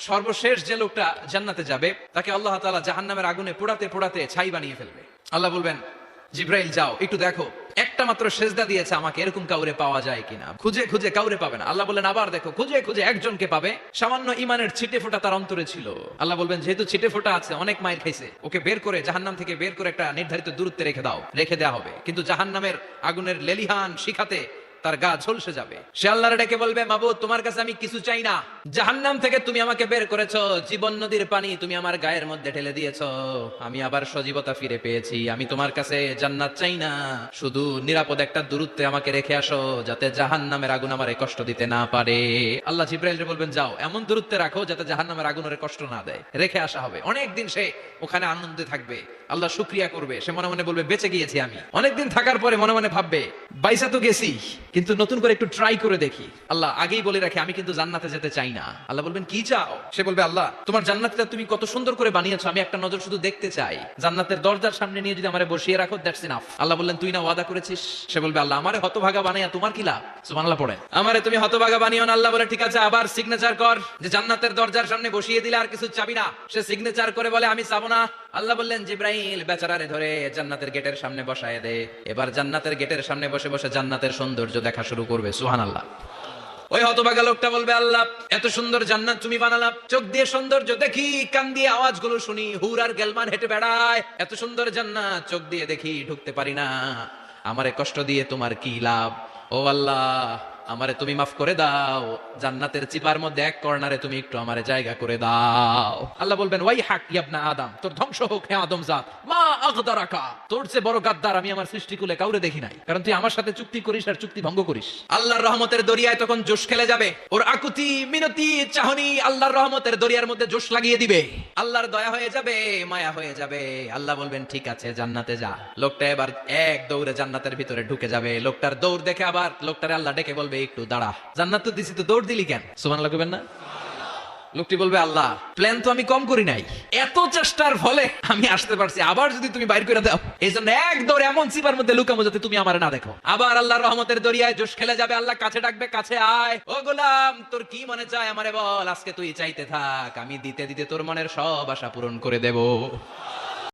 সর্বশেষ যে লোকটা জান্নাতে যাবে তাকে আল্লাহ তাআলা জাহান্নামের আগুনে পোড়াতে পোড়াতে ছাই বানিয়ে ফেলবে। আল্লাহ বলবেন, জিব্রাইল যাও একটু দেখো একটা মাত্র সেজদা দিয়েছে আমাকে, এরকম কাউরে পাওয়া যায় কিনা। খুঁজে খুঁজে কাউরে পাবে না। আল্লাহ বললেন আবার দেখো, খুঁজে খুঁজে একজনকে পাবে, সামান্য ইমানের ছিটে ফোঁটা তার অন্তরে ছিল। আল্লাহ বলবেন যেহেতু ছিটে ফোঁটা আছে, অনেক মায়ের খাইছে, ওকে বের করে জাহান্নাম থেকে বের করে একটা নির্ধারিত দূরত্বে রেখে দাও, রেখে দেওয়া হবে। কিন্তু জাহান্নামের আগুনের লেলিহান শিখাতে তার গা ঝলসে যাবে। সে আল্লাহর ডেকে বলবে, মাবুদ তোমার কাছে আমি কিছু চাই না, জাহান্নাম থেকে তুমি আমাকে বের করেছো, জীবন নদীর পানি তুমি আমার গায়ের মধ্যে ঢেলে দিয়েছো, আমি আবার সজীবতা ফিরে পেয়েছি, আমি তোমার কাছে জান্নাত চাই না, শুধু নিরাপদ একটা দূরত্বে আমাকে রেখে আসো, যাতে জাহান্নামের আগুন আমারে কষ্ট দিতে না পারে। আল্লাহ জিব্রাইলকে বলবেন যাও এমন দূরত্বে রাখো যাতে জাহান্নামের আগুন ওরে কষ্ট না দেয়। রেখে আসা হবে। অনেকদিন সে ওখানে আনন্দে থাকবে, আল্লাহ শুকরিয়া করবে, সে মনে মনে বলবে বেঁচে গিয়েছি আমি। অনেকদিন থাকার পরে মনে মনে ভাববে বাইসা তো গেছি, কিন্তু নতুন করে একটু ট্রাই করে দেখি। আল্লাহ আগেই বলে রাখে আমি কিন্তু জান্নাতে যেতে চাই না। আল্লাহ বলবেন কি চাও? সে বলবে আল্লাহ তোমার জান্নাতটা তুমি কত সুন্দর করে বানিয়েছো, আমি একটা নজর শুধু দেখতে চাই, জান্নাতের দরজার সামনে নিয়ে যদি আমারে বসিয়ে রাখো দ্যাটস ইনাফ। আল্লাহ বললেন তুই না ওয়াদা করেছিস। সে বলবে আল্লাহ আমারে হতভাগা বানাইয়া তোমার কি লাভ? সুবহানাল্লাহ পড়ে, আমারে তুমি হতভাগা বানিও না। আল্লাহ বলে ঠিক আছে, আবার সিগনেচার কর যে জান্নাতের দরজার সামনে বসিয়ে দিলে আর কিছু চাবি না। সে সিগনেচার করে বলে আমি চাবো না। আল্লাহ বললেন জিব্রাইল বেচারারে ধরে জান্নাতের গেটের সামনে বসায় দে, এবার জান্নাতের গেটের সামনে বসে বসে জান্নাতের সৌন্দর্য দেখা শুরু করবে। সুবহানাল্লাহ। ওই হতভাগা লোকটা বলবে আল্লাহ এত সুন্দর জান্নাত তুমি বানালাম, চোখ দিয়ে সৌন্দর্য দেখি, কান দিয়ে আওয়াজগুলো শুনি, হুর আর গেলমান হেঁটে বেড়ায়, এত সুন্দর জান্নাত চোখ দিয়ে দেখি ঢুকতে পারি না, আমারে কষ্ট দিয়ে তোমার কি লাভ? ও আল্লাহ আমারে তুমি মাফ করে দাও, জান্নাতের চিপার মধ্যে এক কর্নারে তুমি একটু আমারে জায়গা করে দাও। আল্লাহ বলবেন ওয়াই হাক ইবনা আদম, তোর ধ্বংস হোক হে আদম জাত, মা আগদারাকা, তোর চেয়ে বড় গাদ্দার আমি আমার সৃষ্টিকুলে কাউরে দেখি নাই, কারণ তুই আমার সাথে চুক্তি করিস আর চুক্তি ভঙ্গ করিস। আল্লাহর রহমতের দরিয়ায় তখন জোশ খেলে যাবে, ওর আকুতি মিনতি চাহনি আল্লাহর রহমতের দরিয়ার মধ্যে জোশ লাগিয়ে দিবে, আল্লাহর দয়া হয়ে যাবে, মায়া হয়ে যাবে। আল্লাহ বলবেন ঠিক আছে জান্নাতে যা। লোকটা এবার এক দৌড়ে জান্নাতের ভিতরে ঢুকে যাবে। লোকটার দৌড় দেখে আবার লোকটারে আল্লাহ ডেকে বলবে একটু দাঁড়া, জান্নাত তো দিছি, তো দৌড় দিলি কেন? সুবহানাল্লাহ কইবেন না? লোকটি বলবে আল্লাহ প্ল্যান তো আমি কম করি নাই, এত চেষ্টার ফলে আমি আসতে পারছি, আবার যদি তুমি বাইর করে দাও, এই জন্য এক দৌড়ে এমন চিপার মধ্যে লুকামো যাতে তুমি আমার না দেখো। আবার আল্লাহর রহমতের দরিয়ায় জোশ খেলে যাবে। আল্লাহ কাছে ডাকবে, কাছে আয়, ও গোলাম তোর কি মনে চায় আমারে বল, আজকে তুই চাইতে থাক, আমি দিতে দিতে তোর মনের সব আশা পূরণ করে দেব।